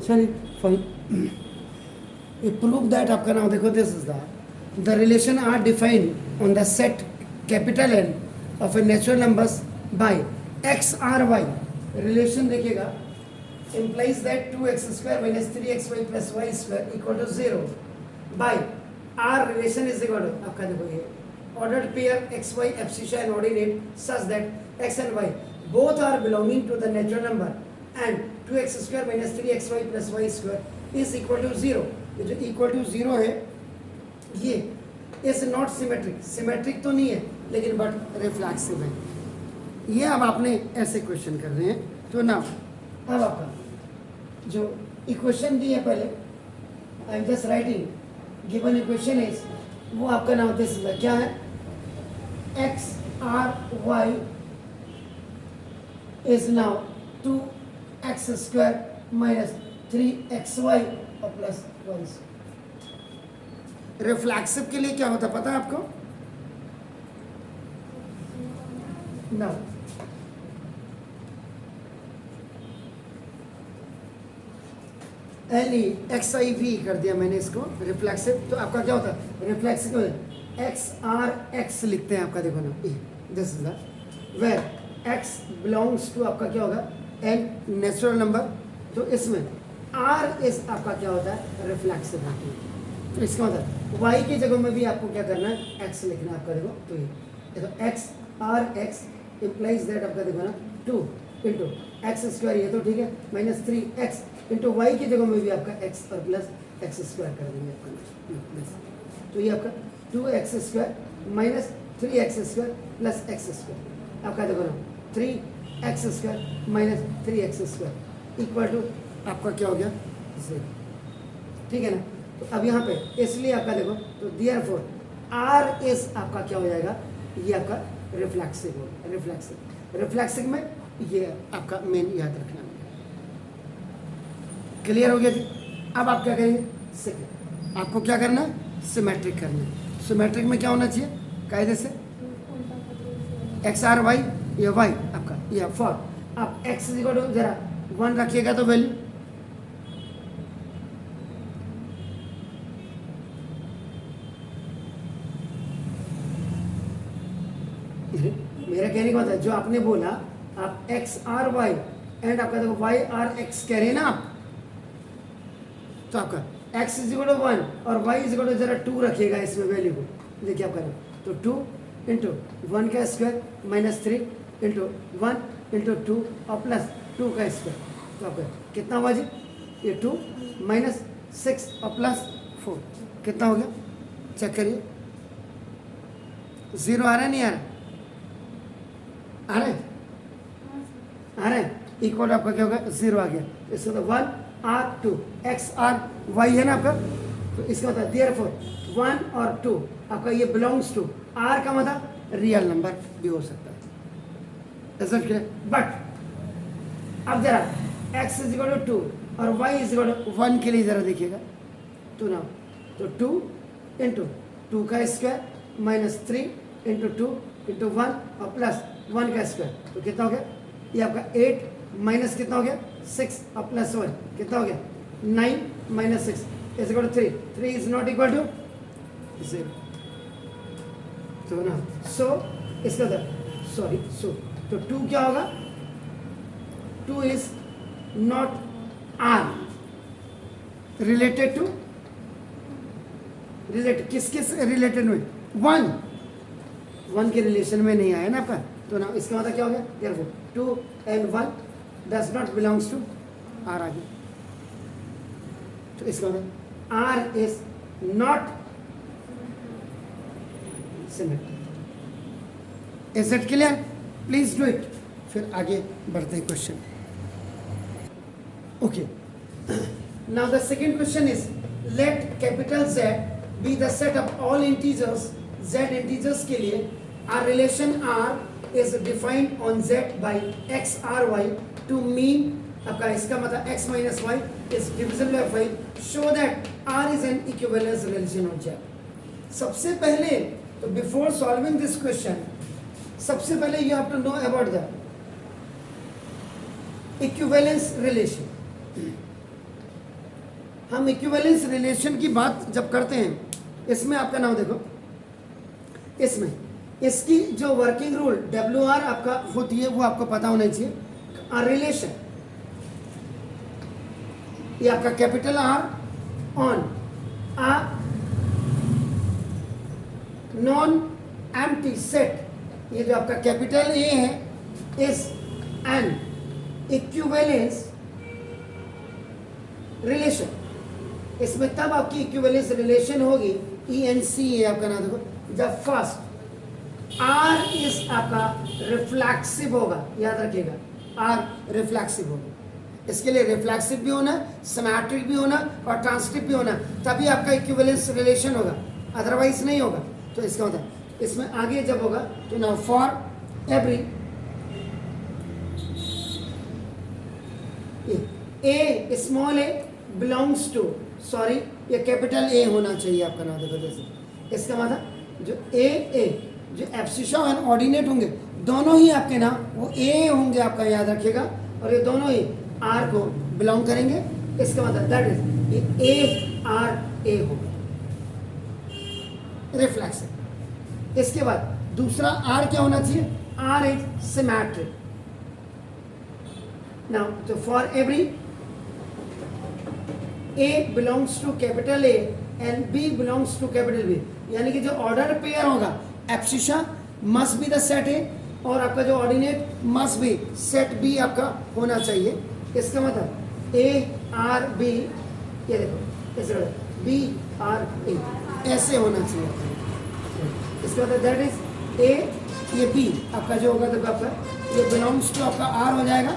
sorry, prove that आपका नाम देखो, this is the relation are defined on the set capital N of a natural numbers by x r y. relation देखिएगा implies that 2x square minus 3xy plus y square equal to 0 by r relation is equal to आपका देखो ये ordered pair xy abscissa and ordinate such that x and y both are belonging to the natural number and 2x square minus 3xy plus y square is equal to 0. ये जो equal to 0 है ये is not symmetric. Symmetric तो नहीं है लेकिन but reflexive है. ये अब आपने ऐसे क्वेश्चन कर रहे हैं. तो ना अब आपका जो इक्वेशन दी है पहले I am just writing given equation is वो आपका नाम दिस क्या है x R y is now 2x square minus 3xy और प्लस 1. रिफ्लेक्सिव के लिए क्या होता पता है आपको? नाउ LEXIV कर दिया मैंने इसको रिफ्लेक्सिव. तो आपका क्या होता है रिफ्लेक्सिव एक्स आर एक्स लिखते हैं आपका देखो ना this is the where x belongs to आपका क्या होगा एन नेचुरल नंबर. तो इसमें आर इज आपका क्या होता है रिफ्लेक्सिव. तो इसका मतलब वाई की जगह में भी आपको क्या करना है एक्स लिखना है आपका देखो. तो ये देखो x R x implies that आपका देखो ना 2 इंटू एक्स स्क्वायर ये तो ठीक है माइनस 3x इंटू वाई की जगह में भी आपका x और प्लस एक्स स्क्वायर कर देंगे आपका. तो ये आपका 2x square minus 3x square plus x square आपका देखो ना 3x square minus 3x square equal to आपका क्या हो गया 0. ठीक है ना. तो अब यहाँ पे इसलिए आपका देखो तो देयरफॉर r इज आपका क्या हो जाएगा ये आपका रिफ्लेक्सिव होगा. रिफ्लेक्सिव में ये आपका मेन याद रखना. क्लियर हो गया जी. अब आप क्या करेंगे सेकंड आपको क्या करना है सिमेट्रिक करना है. सिमेट्रिक में क्या होना चाहिए कायदे से एक्स आर वाई या वाई आपका या फॉर आप एक्स इक्वल टू जरा 1 रखिएगा तो वैल्यू मेरा कहने का मतलब जो आपने बोला आप एक्स आर वाई एंड आपका देखो वाई आर एक्स कह रहे हैं ना आप. तो आपका x इज इक्वल टू 1 और y इज इक्वल टू जरा 2 रखिएगा इसमें वैल्यू को. देखिए आप करें तो 2 इंटू 1 का स्क्वायर माइनस 3 इंटू 1 इंटू 2 और प्लस 2 का स्क्वायर. तो आपका कितना हुआ जी ये 2 माइनस 6 और प्लस 4 कितना हो गया चेक करिए. 0 आ रहा है नहीं आ रहा आ रहा है आ रहा है इक्वल आपका क्या होगा 0 आ गया. इसका तो 1 आर 2 एक्स आर वाई है ना आपका. तो इसका मतलब देयरफॉर 1 और 2 आपका ये बिलोंग्स टू आर का मतलब रियल नंबर भी हो सकता है. बट अब जरा x इज इक्वल टू 2 और y इज इक्वल टू 1 के लिए जरा देखिएगा. तो ना तो 2 इंटू 2 का स्क्वायर माइनस 3 इंटू 2 इंटू 1 और प्लस 1 का स्क्वायर. तो कितना हो गया ये आपका 8 माइनस कितना हो गया 6 और प्लस 1 कितना हो गया 9 minus 6 is equal to 3 is not equal to 0. तो ना सो इसका सॉरी सो तो 2 क्या होगा 2 is not R related to किस किस रिलेटेड में 1 के रिलेशन में नहीं आया ना आपका. तो ना इसका मतलब क्या हो गया therefore 2 and 1 does not belongs to R आगे. तो इसका मतलब R is not symmetric. Is it clear? Please do it. फिर आगे बढ़ते हैं question. Okay. Now the second question is let capital Z be the set of all integers. Z integers के लिए our relation R is defined on Z by x r y to mean आपका इसका मतलब x minus y is divisible by 5 show that R is an equivalence relation on Z. सबसे पहले तो before solving this question सबसे पहले you have to know about the equivalence relation. हम equivalence relation की बात जब करते हैं, इसमें आपका नाम देखो, इसमें इसकी जो वर्किंग रूल WR आपका होती है वो आपको पता होना चाहिए। रिलेशन, ये आपका capital R on a non empty set, ये जो आपका कैपिटल A है, इज एन इक्विवेलेंस रिलेशन। इसमें तब आपकी इक्विवेलेंस रिलेशन होगी, ENC है आपका नाम देखो, जब फर्स्ट R इज आपका रिफ्लेक्सिव होगा, याद रखिएगा R रिफ्लेक्सिव होगा। इसके लिए रिफ्लेक्सिव भी होना, सिमेट्रिक भी होना और ट्रांसिटिव भी होना, तभी आपका इक्विवेलेंस रिलेशन होगा, अदरवाइज नहीं होगा। तो इसका मतलब इसमें आगे जब होगा तो now for every a small a belongs to, sorry ये कैपिटल A होना चाहिए आपका नाम देखो। जैसे इसका मतलब जो ए जो एब्सिशा और ऑर्डिनेट होंगे दोनों ही आपके ना वो A होंगे आपका, याद रखिएगा, और ये दोनों ही R को बिलोंग करेंगे। इसका मतलब दैट इज ये A होगा रिफ्लेक्सिव। इसके बाद दूसरा R क्या होना चाहिए, R इज सिमेट्रिक। नाउ तो for every A belongs to capital A and B belongs to capital B, यानी कि जो ऑर्डर पेयर होगा abscissa must be the set A और आपका जो ordinate must be set B आपका होना चाहिए। इसका मतलब A R B, ये देखो ऐसे B R A ऐसे होना चाहिए। इसका मतलब दैट इज A, ये B आपका जो होगा तो आपका ये बिलोंग्स टू आपका R हो जाएगा,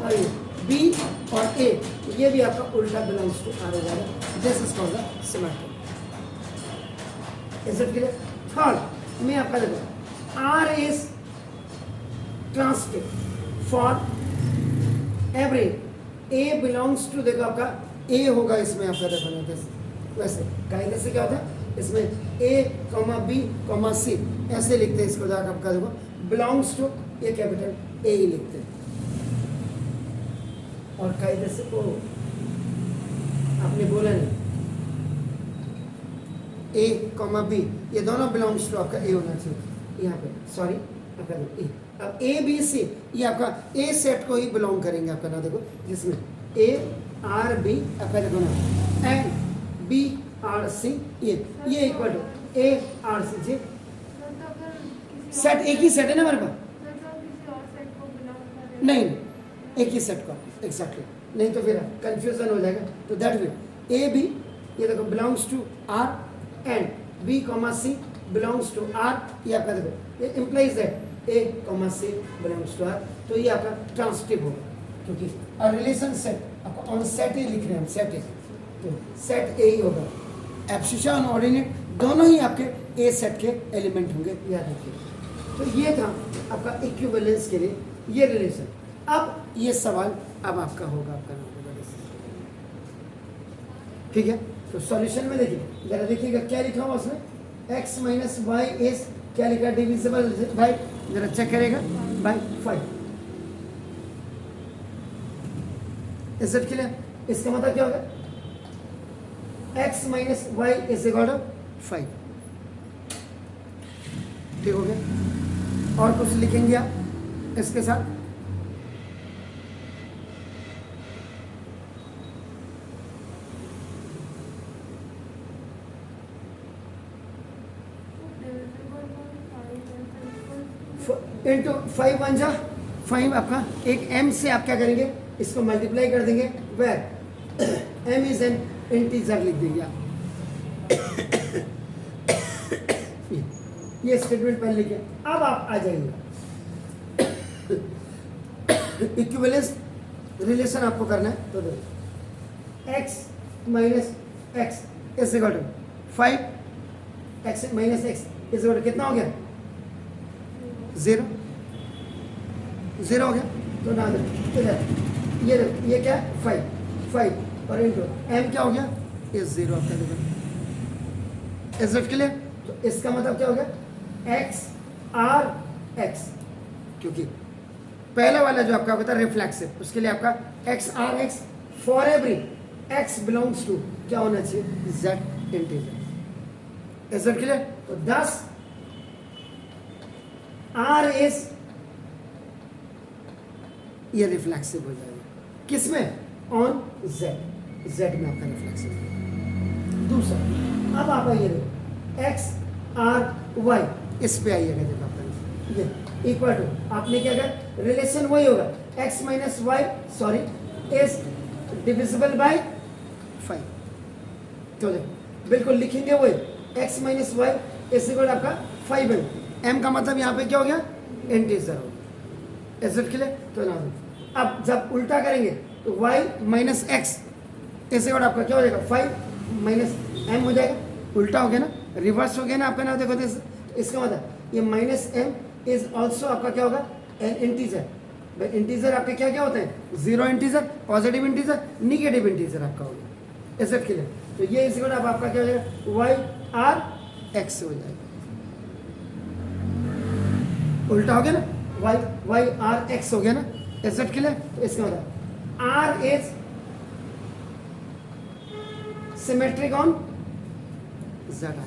और ये B और A ये भी आपका उल्टा बिलोंग्स टू R हो जाएगा। This is called the symmetric. Is it clear? Third में आपका देखो R is transitive for every A belongs to, देखो आपका A होगा इसमें आपका देखो वैसे कायदे से क्या होता है, इसमें A, B, C ऐसे लिखते हैं इसको, जाकर आपका देखो बिलोंग्स टू ये कैपिटल A ही लिखते हैं, और कायदे से ओ आपने बोला नहीं A, B ये दोनों बिलोंग्स टू आपका A होना चाहिए यहाँ पे, सॉरी आपका देखो A। अब A, B, C ये आपका A सेट को ही बिलोंग करेंगे आपका ना देखो, जिसमें A R B आपका देखो ना एंड B R C ये equal to A R C जी सेट एक ही सेट है ना हमारे पास, नहीं एक ही सेट का एग्जैक्टली, नहीं तो फिर कंफ्यूजन हो जाएगा। तो दैट मीन A B ये देखो belongs to R and B, C belongs to R, ये आपका देखो ये implies that A, C belongs to R, तो ये आपका ट्रांसिटिव होगा, क्योंकि रिलेशन सेट आपको ऑन सेट ही लिख रहे हैं हम, सेट ए तो सेट A ही होगा। एब्सिशा और ऑर्डिनेट दोनों ही आपके A सेट के एलिमेंट होंगे, याद रखिए। तो ये था आपका इक्विवेलेंस के लिए ये रिलेशन। अब ये सवाल अब आपका होगा, आपका नाम होगा, ठीक है। तो सॉल्यूशन में देखिए जरा देखिएगा क्या लिखा हुआ उसमें, x माइनस वाई इज क्या लिखा, डिविजिबल बाय, जरा चेक करेगा, बाय 5। Is it clear? इसका मतलब क्या होगा, x minus Y is equal to 5, ठीक हो गया। और कुछ लिखेंगे आप इसके साथ, इंटू 5 1 जा 5 आपका एक m से आप क्या करेंगे, इसको मल्टीप्लाई कर देंगे, where m is an integer लिख देंगे आप। ये स्टेटमेंट पहले लिखे, अब आप आ जाइए इक्विवेलेंस रिलेशन आपको करना है, तो देखो x minus x is equal to 5, x minus x is equal to कितना हो गया, 0 हो गया। तो ना इधर ये क्या 5 और इंटू m क्या हो गया, इस 0 आपका देखो, इज इट क्लियर? तो इसका मतलब क्या हो गया, x R x, क्योंकि पहला वाला जो आपका होता है रिफ्लेक्सिव, उसके लिए आपका x R x for every x belongs to क्या होना चाहिए, z integer. Is it clear? तो 10 r इज, ये रिफ्लेक्सिव हो जाएगा किसमें, ऑन z, z में आपका रिफ्लेक्सिव। दूसरा अब आप आइए x r y, इस पे आइएगा, देखो आपका ये इक्वल टू, आपने क्या किया, रिलेशन वही होगा, x minus y sorry is divisible by 5। तो देखो बिल्कुल लिखेंगे वही, x minus Y is equal आपका 5m, m का मतलब यहाँ पे क्या हो गया, इंटीजर हो गया। Is it clear? तो ना अब जब उल्टा करेंगे तो y minus x is equal आपका क्या हो जाएगा, 5 माइनस m हो जाएगा, उल्टा हो गया ना, रिवर्स हो गया ना आपका ना। देखो इसका मतलब ये माइनस m इज ऑल्सो आपका क्या होगा, एन इंटीजर। भाई इंटीजर आपके क्या क्या होते हैं, zero integer, positive integer, negative integer आपका हो गया। Is it clear? तो ये इस आप आपका क्या हो जाएगा, वाई आर एक्स हो जाएगा, उल्टा हो गया ना, वाई वाई आर एक्स हो गया ना। Is it clear? तो इसका मतलब R is symmetric on Z आ गया।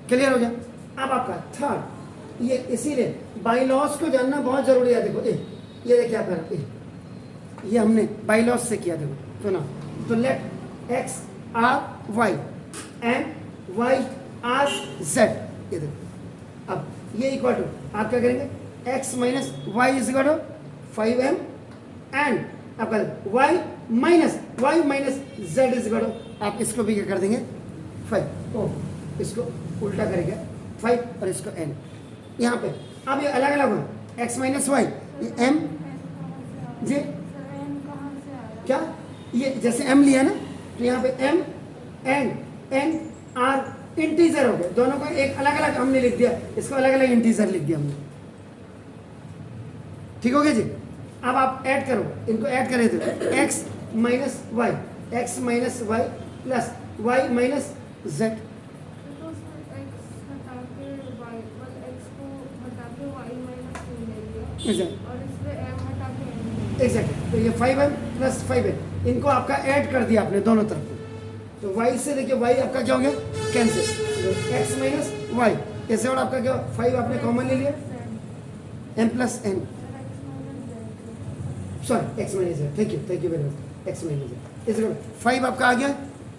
क्लियर हो गया? अब आपका थर्ड, ये इसीलिए बाई लॉस को जानना बहुत जरूरी है। देखो ये देखिए आपका ये हमने बाई लॉस से किया, देखो तो ना, तो let X R Y and Y R Z, ये देखो अब ये इक्वल टू आप क्या करेंगे, X minus Y is equal to 5m and आपका Y minus Z is equal to, आप इसको भी क्या कर देंगे 5, ओ इसको उल्टा करेंगे 5 और इसको n यहाँ पे। अब ये अलग अलग हो, x माइनस वाई, ये m जी क्या, ये जैसे m लिया ना, तो यहाँ पे m and n r integer हो गए, दोनों को एक अलग अलग हमने लिख दिया, इसको अलग अलग इंटीजर लिख दिया हमने। ठीक हो गया जी? अब आप ऐड करो, इनको ऐड करें तो x minus y, x minus y plus y minus z, exact. तो ये 5m प्लस 5n, इनको आपका ऐड कर दिया आपने दोनों तरफ, तो y से देखिए y आपका क्या हो गया, कैंसिल, x माइनस वाई ऐसे, और आपका क्या 5 आपने कॉमन ले लिया, m plus n sorry x minus Z, thank you very much, x minus Z इसे 5 आपका आ गया।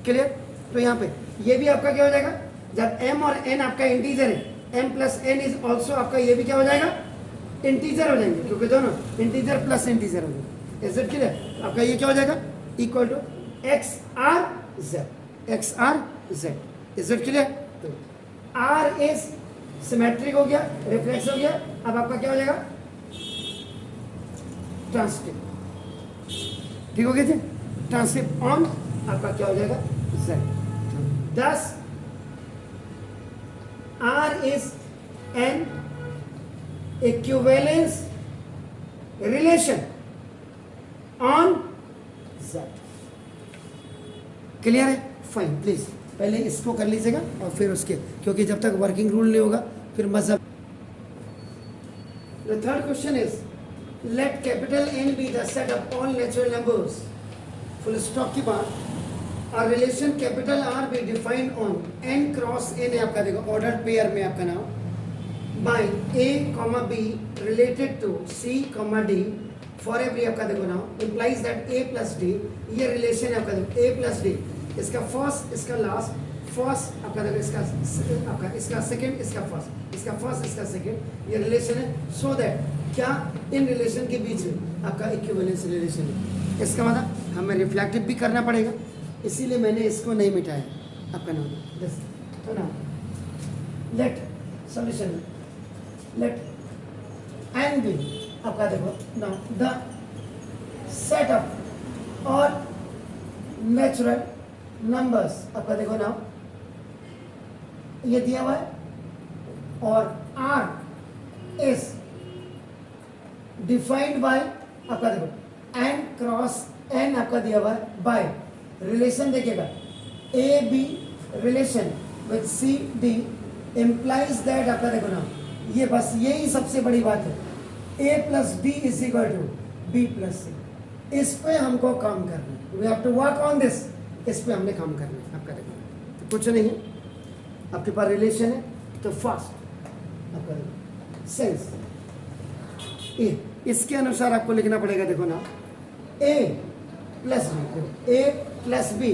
क्लियर? तो यहाँ पे ये भी आपका क्या हो जाएगा, जब m और n आपका इंटीजर है, m plus n is also आपका ये भी क्या हो जाएगा, इंटीजर हो जाएंगे, क्योंकि दोनों इंटीजर प्लस इंटीजर हो जाएंगे। Is it clear? आपका ये क्या हो जाएगा, equal to x R z. Is it clear? तो आर इज सिमेट्रिक हो गया, रिफ्लेक्स हो गया, अब आपका क्या हो जाएगा, ट्रांसटिव। ठीक हो गया जी? ट्रांसटिव ऑन आपका क्या हो जाएगा, z. 10 R is an equivalence relation on z. Clear है? फाइन, प्लीज पहले इसको कर लीजिएगा और फिर उसके, क्योंकि जब तक वर्किंग रूल नहीं होगा फिर मजहब। The third question is let capital N B the set of all natural numbers, full stop की बात, और relation capital R be defined on N cross N है आपका, देखो ऑर्डर पेयर में आपका नाम, by A, B related to C, D for every आपका देखो ना, implies that A plus D, ये रिलेशन है आपका देखो A plus D, इसका फर्स्ट इसका लास्ट, फर्स्ट आपका देखो इसका आपका इसका सेकंड इसका फर्स्ट, इसका फर्स्ट इसका सेकंड, ये रिलेशन है। सो दैट क्या इन रिलेशन के बीच में आपका इक्विवेलेंस रिलेशन है। इसका मतलब हमें रिफ्लेक्टिव भी करना पड़ेगा, इसीलिए मैंने इसको नहीं मिटाया आपका नाम दिस। तो ना let solution, let N be आपका देखो now the set of all natural numbers आपका देखो now ये दिया हुआ है, और R is defined by आपका देखो N क्रॉस N आपका दिया हुआ है by रिलेशन देखिएगा A B relation with C D implies that आपका देखो ना, ये बस यही सबसे बड़ी बात है, A plus B is equal to B plus C. इस पे हमको काम करना है, we have to work on this, इस पे हमने काम करना है। आपका देखो तो कुछ नहीं है, आपके पास रिलेशन है तो फास्ट आपका देखो सेंस, इसके अनुसार आपको लिखना पड़ेगा। देखो ना, A plus B, A plus B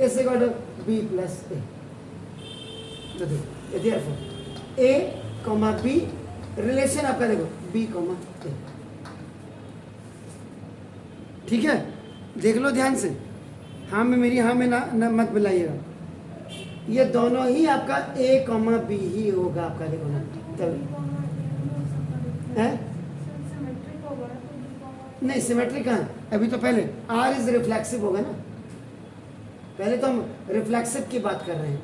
is equal to B plus A. तो देखो therefore A comma B, relation आपका देखो बी कॉमा ए। ठीक है, देख लो ध्यान से, हाँ में मेरी हाँ में ना मत मिलाइएगा। ये दोनों ही आपका ए कॉमा बी ही होगा आपका, देखो ना तब है नहीं सिमेट्रिक कहाँ, अभी तो पहले आर इज रिफ्लेक्सिव होगा ना, पहले तो हम रिफ्लेक्सिव की बात कर रहे हैं।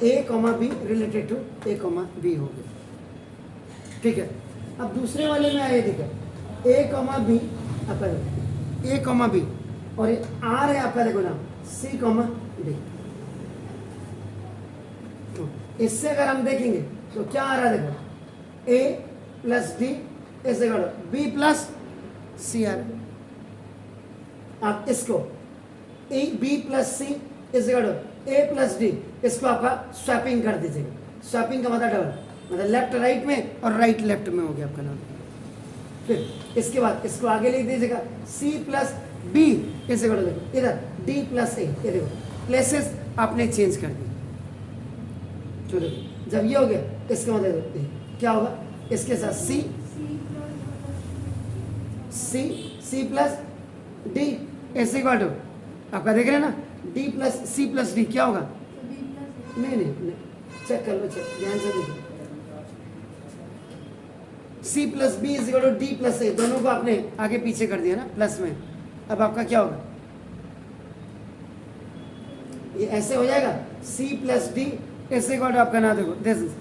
A comma B related to A comma B हो गया। ठीक है, अब दूसरे वाले में आइए, देखो ए कॉमा बी आपका ए कॉमा बी और ये आर है आपका, देखो ना सी कॉमा डी। तो इससे अगर हम देखेंगे तो क्या आ रहा है, देखो A plus D is equal to B plus C R. आप इसको A B plus C is equal to A plus D, इसको आपका स्वैपिंग कर दीजिएगा। स्वैपिंग का मतलब डबल, मतलब लेफ्ट राइट में और राइट लेफ्ट में हो गया आपका नाम। फिर इसके बाद इसको आगे लिख दीजिएगा c plus B is equal to, देखो इधर डी प्लस ए, ये देखो प्लेसेस आपने चेंज कर दी। तो देखो जब ये हो गया इसका मतलब क्या होगा, इसके साथ C C C plus D is equal to आपका देख रहे हैं ना, D plus C plus D क्या होगा, नहीं नहीं नहीं, चेक कर लो, चेक ध्यान से देखो, C plus B is equal to D plus A, दोनों को आपने आगे पीछे कर दिया ना प्लस में। अब आपका क्या होगा, ये ऐसे हो जाएगा c plus D is equal to आपका ना देखो दिस इज,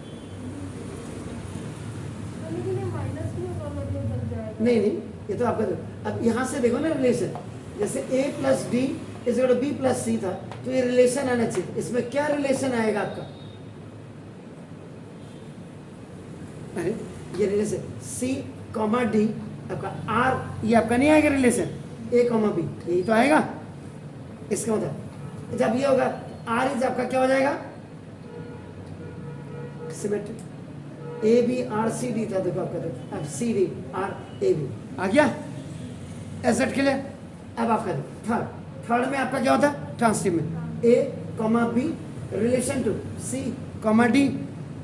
नहीं नहीं ये तो आपका देखो। अब यहाँ से देखो ना रिलेशन, जैसे A plus D is equal to B plus C था, तो ये रिलेशन आना चाहिए। इसमें क्या रिलेशन आएगा आपका, अरे ये रिलेशन सी कॉमा डी आपका आर, ये आपका नहीं आएगा रिलेशन ए कॉमा बी, यही तो आएगा। इसका मतलब जब ये होगा आर इज आपका क्या हो जाएगा, symmetric. A B R C D था, देखो आपका देखो अब C D R A B आ गया एसेट के लिए। अब आपका थर्ड में आपका क्या होता है, ट्रांसटिव में A comma B relation to C comma D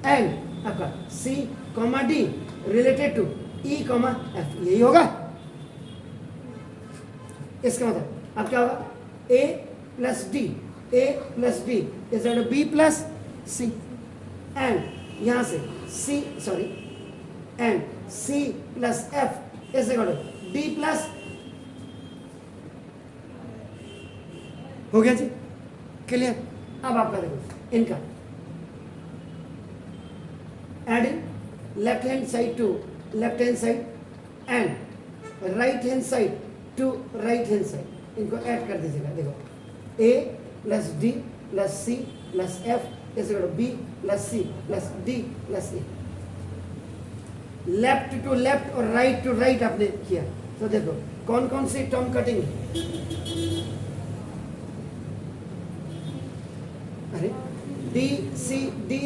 and आपका C comma D related to E comma F, यही होगा। इसका मतलब अब क्या होगा, A plus D is equal to B plus C and यहाँ से C sorry and C plus F is equal to D plus, हो गया जी क्लियर। अब आपका देखो इनका adding left hand side to left hand side and right hand side to right hand side, इनको ऐड कर दीजिएगा। देखो A plus D plus C plus F is equal to B plus C plus D plus A. Left to left और right to right आपने किया, तो देखो कौन कौन सी टर्म कटिंग, अरे डी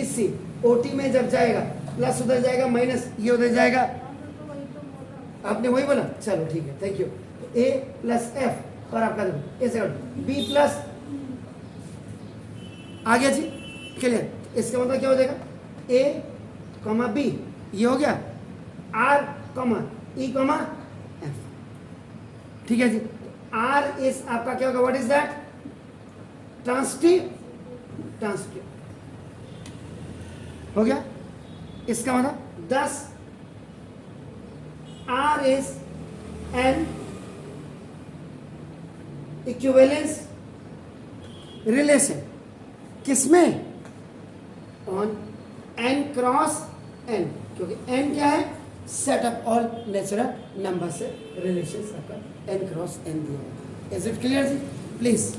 सी ओटी में जब जाएगा प्लस उधर जाएगा माइनस ये उधर जाएगा, आपने वही बोला, चलो ठीक है thank you. A plus F और आपका देखो ऐसे बी प्लस आ गया जी क्लियर। इसका मतलब क्या हो जाएगा, ए कॉमा बी ये हो गया, आर कॉमा ई कॉमा एफ, ठीक है जी। आर इज आपका क्या होगा, व्हाट इज दैट, ट्रांसटिव हो गया। इसका मतलब 10 R is an equivalence relation, किसमें, ऑन एन क्रॉस एन, क्योंकि एन क्या है, set of all natural number से रिलेशन आपका एन क्रॉस एन दिया। इज इट क्लियर जी, प्लीज।